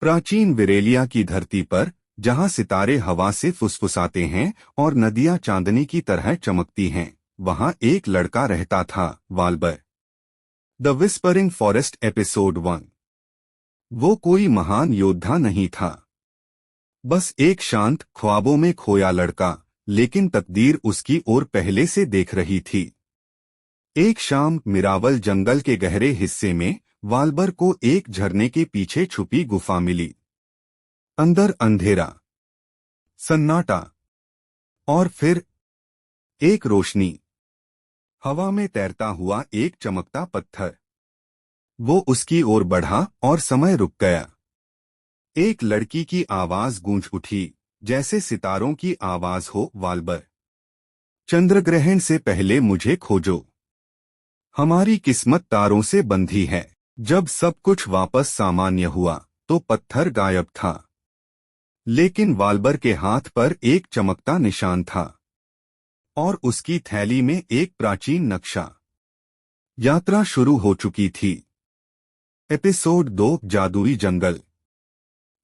प्राचीन विरेलिया की धरती पर, जहां सितारे हवा से फुसफुसाते हैं और नदियां चांदनी की तरह चमकती हैं, वहां एक लड़का रहता था, Walber. The whispering forest episode 1। वो कोई महान योद्धा नहीं था, बस एक शांत, ख्वाबों में खोया लड़का, लेकिन तकदीर उसकी ओर पहले से देख रही थी। एक शाम मिरावल जंगल के गहरे हिस्से में वाल्बर को एक झरने के पीछे छुपी गुफा मिली। अंदर अंधेरा, सन्नाटा, और फिर एक रोशनी। हवा में तैरता हुआ एक चमकता पत्थर। वो उसकी ओर बढ़ा और समय रुक गया। एक लड़की की आवाज गूंज उठी, जैसे सितारों की आवाज हो, वाल्बर, चंद्रग्रहण से पहले मुझे खोजो। हमारी किस्मत तारों से बंधी है। जब सब कुछ वापस सामान्य हुआ, तो पत्थर गायब था, लेकिन वाल्बर के हाथ पर एक चमकता निशान था, और उसकी थैली में एक प्राचीन नक्शा। यात्रा शुरू हो चुकी थी। एपिसोड 2, जादुई जंगल।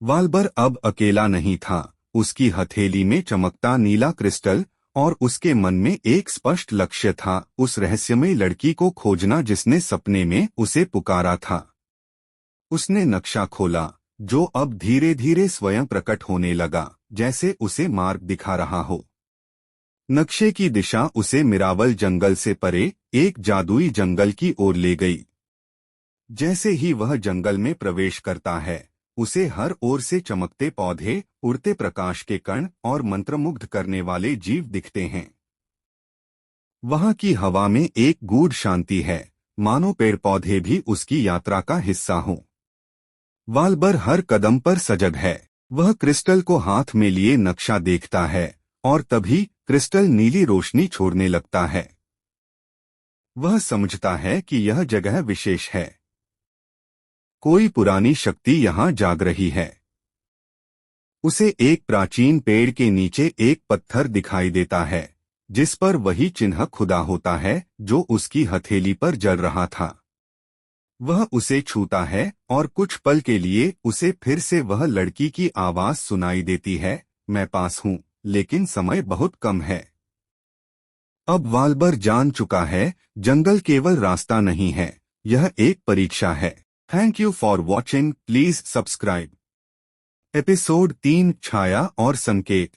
वाल्बर अब अकेला नहीं था। उसकी हथेली में चमकता नीला क्रिस्टल, और उसके मन में एक स्पष्ट लक्ष्य था, उस रहस्यमयी लड़की को खोजना जिसने सपने में उसे पुकारा था। उसने नक्शा खोला, जो अब धीरे धीरे स्वयं प्रकट होने लगा, जैसे उसे मार्ग दिखा रहा हो। नक्शे की दिशा उसे मिरावल जंगल से परे एक जादुई जंगल की ओर ले गई। जैसे ही वह जंगल में प्रवेश करता है, उसे हर ओर से चमकते पौधे, उड़ते प्रकाश के कण और मंत्रमुग्ध करने वाले जीव दिखते हैं। वहां की हवा में एक गूढ़ शांति है, मानो पेड़ पौधे भी उसकी यात्रा का हिस्सा हों। वाल्बर हर कदम पर सजग है। वह क्रिस्टल को हाथ में लिए नक्शा देखता है, और तभी क्रिस्टल नीली रोशनी छोड़ने लगता है। वह समझता है कि यह जगह विशेष है। कोई पुरानी शक्ति यहाँ जाग रही है। उसे एक प्राचीन पेड़ के नीचे एक पत्थर दिखाई देता है, जिस पर वही चिन्ह खुदा होता है जो उसकी हथेली पर जल रहा था। वह उसे छूता है, और कुछ पल के लिए उसे फिर से वह लड़की की आवाज सुनाई देती है, मैं पास हूँ, लेकिन समय बहुत कम है। अब वाल्बर जान चुका है, जंगल केवल रास्ता नहीं है, यह एक परीक्षा है। Thank you for watching, please subscribe. Episode 3, छाया और संकेत।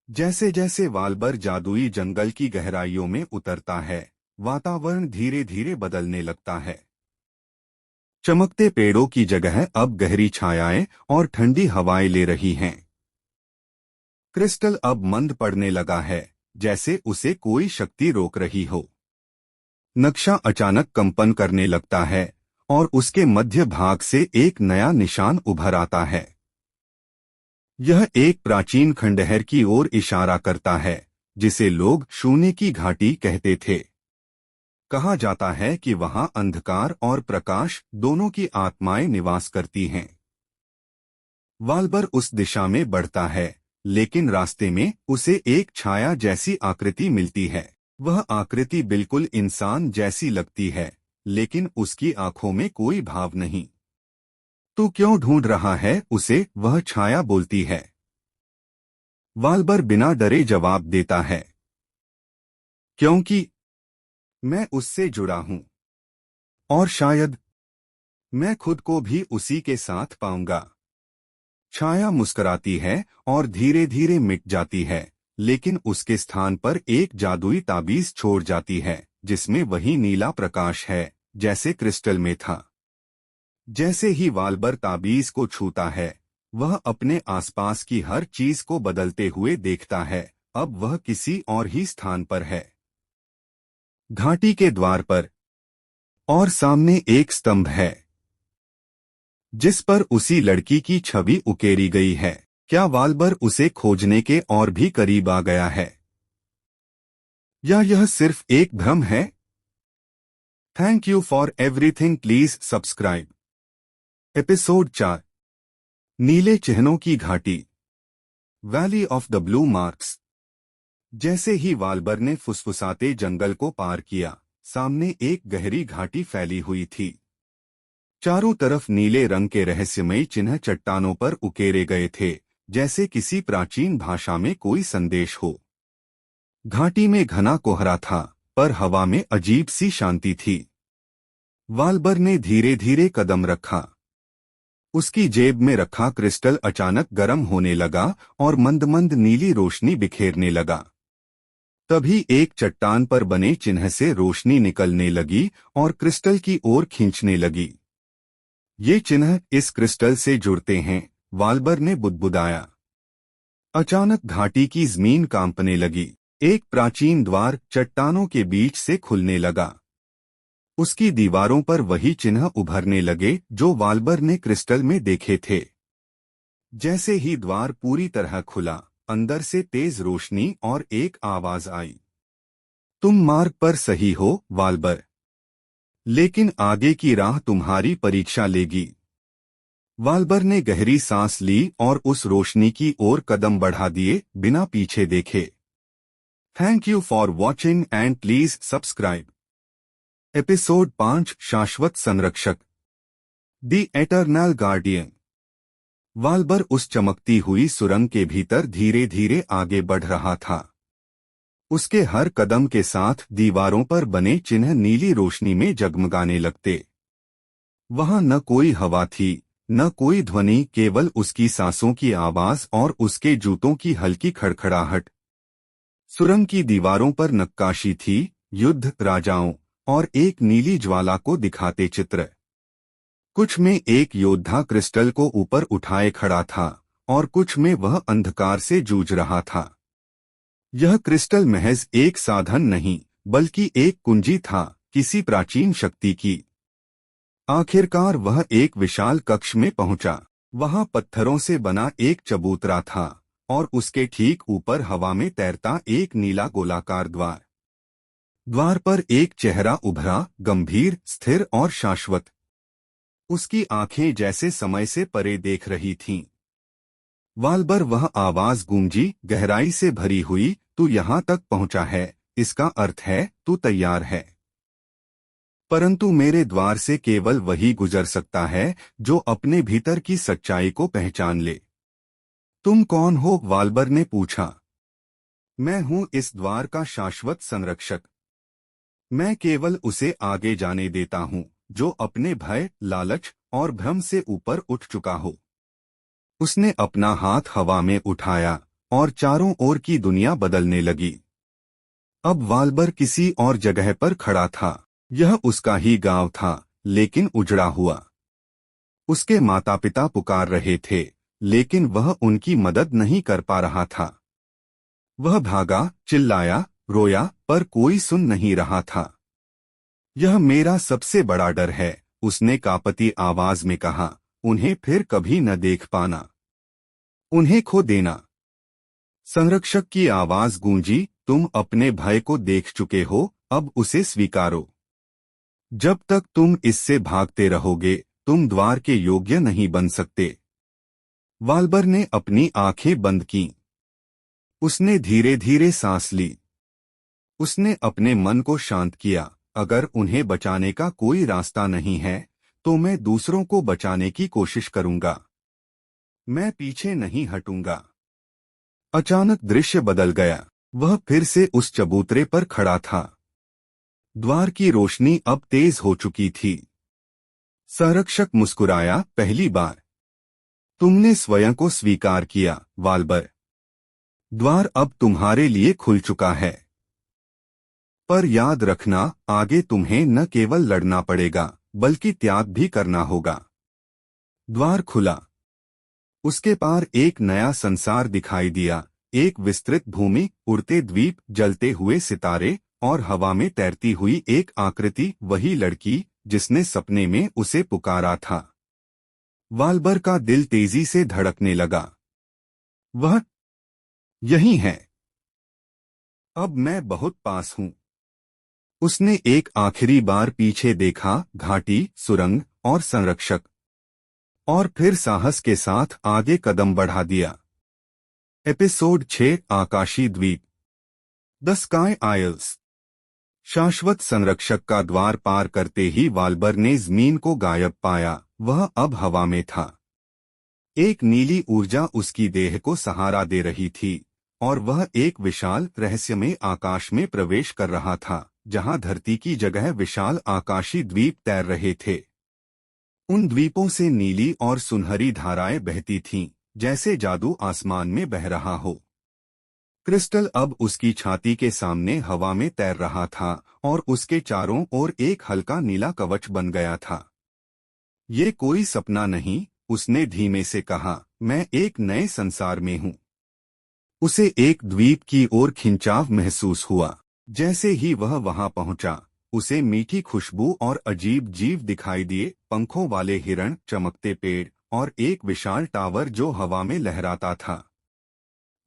जैसे जैसे वाल्बर जादुई जंगल की गहराइयों में उतरता है, वातावरण धीरे धीरे बदलने लगता है। चमकते पेड़ों की जगह अब गहरी छायाएं और ठंडी हवाएं ले रही हैं। क्रिस्टल अब मंद पड़ने लगा है, जैसे उसे कोई शक्ति रोक रही हो। नक्शा अचानक कंपन करने लगता है, और उसके मध्य भाग से एक नया निशान उभर आता है। यह एक प्राचीन खंडहर की ओर इशारा करता है, जिसे लोग शून्य की घाटी कहते थे। कहा जाता है कि वहां अंधकार और प्रकाश दोनों की आत्माएं निवास करती हैं। वाल्बर उस दिशा में बढ़ता है, लेकिन रास्ते में उसे एक छाया जैसी आकृति मिलती है। वह आकृति बिल्कुल इंसान जैसी लगती है, लेकिन उसकी आंखों में कोई भाव नहीं। तू क्यों ढूंढ रहा है उसे, वह छाया बोलती है। वाल्बर बिना डरे जवाब देता है, क्योंकि मैं उससे जुड़ा हूं, और शायद मैं खुद को भी उसी के साथ पाऊंगा। छाया मुस्कुराती है और धीरे धीरे मिट जाती है, लेकिन उसके स्थान पर एक जादुई ताबीज छोड़ जाती है, जिसमें वही नीला प्रकाश है, जैसे क्रिस्टल में था। जैसे ही वाल्बर ताबीज को छूता है, वह अपने आसपास की हर चीज को बदलते हुए देखता है। अब वह किसी और ही स्थान पर है, घाटी के द्वार पर, और सामने एक स्तंभ है, जिस पर उसी लड़की की छवि उकेरी गई है। क्या वाल्बर उसे खोजने के और भी करीब आ गया है, या यह सिर्फ एक भ्रम है? Thank you for everything, please subscribe. Episode 4, नीले चिन्हों की घाटी, valley of the blue marks. जैसे ही वाल्बर ने फुसफुसाते जंगल को पार किया, सामने एक गहरी घाटी फैली हुई थी। चारों तरफ नीले रंग के रहस्यमयी चिन्ह चट्टानों पर उकेरे गए थे, जैसे किसी प्राचीन भाषा में कोई संदेश हो। घाटी में घना कोहरा था, पर हवा में अजीब सी शांति थी। वाल्बर ने धीरे धीरे कदम रखा। उसकी जेब में रखा क्रिस्टल अचानक गर्म होने लगा और मंद मंद नीली रोशनी बिखेरने लगा। तभी एक चट्टान पर बने चिन्ह से रोशनी निकलने लगी और क्रिस्टल की ओर खींचने लगी। ये चिन्ह इस क्रिस्टल से जुड़ते हैं, वाल्बर ने बुदबुदाया। अचानक घाटी की जमीन कांपने लगी। एक प्राचीन द्वार चट्टानों के बीच से खुलने लगा। उसकी दीवारों पर वही चिन्ह उभरने लगे जो वाल्बर ने क्रिस्टल में देखे थे। जैसे ही द्वार पूरी तरह खुला, अंदर से तेज रोशनी और एक आवाज आई। तुम मार्ग पर सही हो, वाल्बर, लेकिन आगे की राह तुम्हारी परीक्षा लेगी। वाल्बर ने गहरी सांस ली और उस रोशनी की ओर कदम बढ़ा दिए, बिना पीछे देखे। Thank you for watching and please subscribe. Episode 5 शाश्वत संरक्षक, द एटर्नल गार्डियन। वाल्बर उस चमकती हुई सुरंग के भीतर धीरे धीरे आगे बढ़ रहा था। उसके हर कदम के साथ दीवारों पर बने चिन्ह नीली रोशनी में जगमगाने लगते। वहां न कोई हवा थी, न कोई ध्वनि, केवल उसकी सांसों की आवाज और उसके जूतों की हल्की खड़खड़ाहट। सुरंग की दीवारों पर नक्काशी थी, युद्ध, राजाओं और एक नीली ज्वाला को दिखाते चित्र। कुछ में एक योद्धा क्रिस्टल को ऊपर उठाए खड़ा था और कुछ में वह अंधकार से जूझ रहा था। यह क्रिस्टल महज एक साधन नहीं, बल्कि एक कुंजी था, किसी प्राचीन शक्ति की। आखिरकार वह एक विशाल कक्ष में पहुंचा। वहां पत्थरों से बना एक चबूतरा था और उसके ठीक ऊपर हवा में तैरता एक नीला गोलाकार द्वार। द्वार पर एक चेहरा उभरा, गंभीर, स्थिर और शाश्वत। उसकी आंखें जैसे समय से परे देख रही थीं। वाल्बर, वह आवाज गूंजी, गहराई से भरी हुई, तू यहां तक पहुंचा है, इसका अर्थ है तू तैयार है। परंतु मेरे द्वार से केवल वही गुजर सकता है जो अपने भीतर की सच्चाई को पहचान ले। तुम कौन हो? वाल्बर ने पूछा। मैं हूं इस द्वार का शाश्वत संरक्षक। मैं केवल उसे आगे जाने देता हूं जो अपने भय, लालच और भ्रम से ऊपर उठ चुका हो। उसने अपना हाथ हवा में उठाया और चारों ओर की दुनिया बदलने लगी। अब वाल्बर किसी और जगह पर खड़ा था। यह उसका ही गांव था, लेकिन उजड़ा हुआ। उसके माता पिता पुकार रहे थे, लेकिन वह उनकी मदद नहीं कर पा रहा था। वह भागा, चिल्लाया, रोया, पर कोई सुन नहीं रहा था। यह मेरा सबसे बड़ा डर है, उसने कांपती आवाज में कहा। उन्हें फिर कभी न देख पाना, उन्हें खो देना। संरक्षक की आवाज गूंजी, तुम अपने भय को देख चुके हो, अब उसे स्वीकारो। जब तक तुम इससे भागते रहोगे, तुम द्वार के योग्य नहीं बन सकते। वाल्बर ने अपनी आंखें बंद कीं। उसने धीरे धीरे सांस ली। उसने अपने मन को शांत किया। अगर उन्हें बचाने का कोई रास्ता नहीं है, तो मैं दूसरों को बचाने की कोशिश करूंगा। मैं पीछे नहीं हटूंगा। अचानक दृश्य बदल गया। वह फिर से उस चबूतरे पर खड़ा था। द्वार की रोशनी अब तेज हो चुकी थी। संरक्षक मुस्कुराया, पहली बार तुमने स्वयं को स्वीकार किया, वाल्बर। द्वार अब तुम्हारे लिए खुल चुका है। पर याद रखना, आगे तुम्हें न केवल लड़ना पड़ेगा, बल्कि त्याग भी करना होगा। द्वार खुला। उसके पार एक नया संसार दिखाई दिया। एक विस्तृत भूमि, उड़ते द्वीप, जलते हुए सितारे और हवा में तैरती हुई एक आकृति, वही लड़की जिसने सपने में उसे पुकारा था। वाल्बर का दिल तेजी से धड़कने लगा। वह यही है। अब मैं बहुत पास हूं। उसने एक आखिरी बार पीछे देखा, घाटी, सुरंग और संरक्षक, और फिर साहस के साथ आगे कदम बढ़ा दिया। एपिसोड 6 आकाशी द्वीप, द स्काई आइल्स। शाश्वत संरक्षक का द्वार पार करते ही वाल्बर ने जमीन को गायब पाया। वह अब हवा में था। एक नीली ऊर्जा उसकी देह को सहारा दे रही थी और वह एक विशाल रहस्यमय आकाश में प्रवेश कर रहा था, जहां धरती की जगह विशाल आकाशी द्वीप तैर रहे थे। उन द्वीपों से नीली और सुनहरी धाराएं बहती थीं, जैसे जादू आसमान में बह रहा हो। क्रिस्टल अब उसकी छाती के सामने हवा में तैर रहा था और उसके चारों ओर एक हल्का नीला कवच बन गया था। ये कोई सपना नहीं, उसने धीमे से कहा, मैं एक नए संसार में हूँ। उसे एक द्वीप की ओर खिंचाव महसूस हुआ। जैसे ही वह वहां पहुंचा, उसे मीठी खुशबू और अजीब जीव दिखाई दिए, पंखों वाले हिरण, चमकते पेड़ और एक विशाल टावर जो हवा में लहराता था।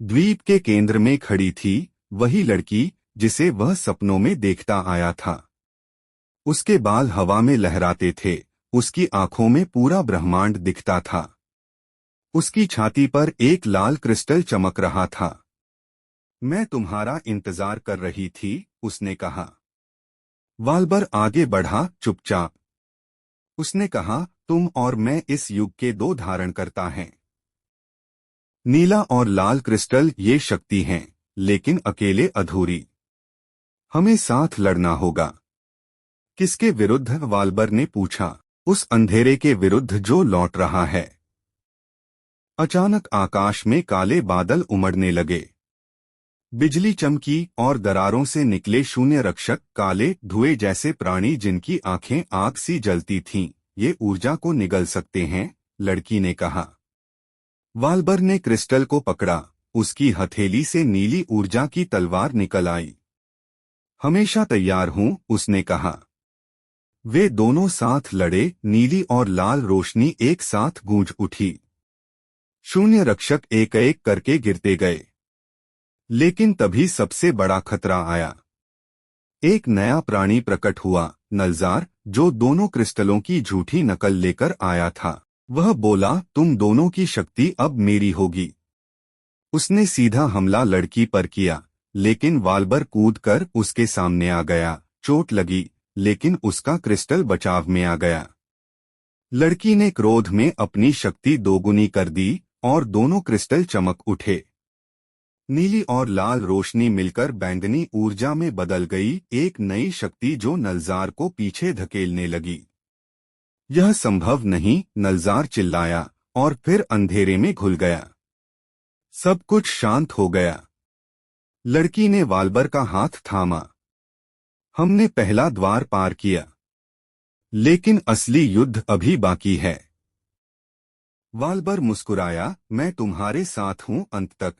द्वीप के केंद्र में खड़ी थी वही लड़की जिसे वह सपनों में देखता आया था। उसके बाल हवा में लहराते थे, उसकी आंखों में पूरा ब्रह्मांड दिखता था। उसकी छाती पर एक लाल क्रिस्टल चमक रहा था। मैं तुम्हारा इंतजार कर रही थी, उसने कहा। वाल्बर आगे बढ़ा, चुपचाप। उसने कहा, तुम और मैं इस युग के दो धारणकर्ता हैं। नीला और लाल क्रिस्टल ये शक्ति हैं, लेकिन अकेले अधूरी। हमें साथ लड़ना होगा। किसके विरुद्ध? वाल्बर ने पूछा। उस अंधेरे के विरुद्ध जो लौट रहा है। अचानक आकाश में काले बादल उमड़ने लगे। बिजली चमकी और दरारों से निकले शून्य रक्षक, काले धुएं जैसे प्राणी जिनकी आंखें आग सी जलती थीं। ये ऊर्जा को निगल सकते हैं, लड़की ने कहा। वाल्बर ने क्रिस्टल को पकड़ा। उसकी हथेली से नीली ऊर्जा की तलवार निकल आई। हमेशा तैयार हूं, उसने कहा। वे दोनों साथ लड़े, नीली और लाल रोशनी एक साथ गूंज उठी। शून्य रक्षक एक एक करके गिरते गए। लेकिन तभी सबसे बड़ा खतरा आया। एक नया प्राणी प्रकट हुआ, नलजार, जो दोनों क्रिस्टलों की झूठी नकल लेकर आया था। वह बोला, तुम दोनों की शक्ति अब मेरी होगी। उसने सीधा हमला लड़की पर किया, लेकिन वाल्बर कूदकर उसके सामने आ गया। चोट लगी, लेकिन उसका क्रिस्टल बचाव में आ गया। लड़की ने क्रोध में अपनी शक्ति दोगुनी कर दी और दोनों क्रिस्टल चमक उठे। नीली और लाल रोशनी मिलकर बैंगनी ऊर्जा में बदल गई, एक नई शक्ति जो नलजार को पीछे धकेलने लगी। यह संभव नहीं, नलजार चिल्लाया और फिर अंधेरे में घुल गया। सब कुछ शांत हो गया। लड़की ने वाल्बर का हाथ थामा। हमने पहला द्वार पार किया, लेकिन असली युद्ध अभी बाकी है। वाल्बर मुस्कुराया, मैं तुम्हारे साथ हूं अंत तक।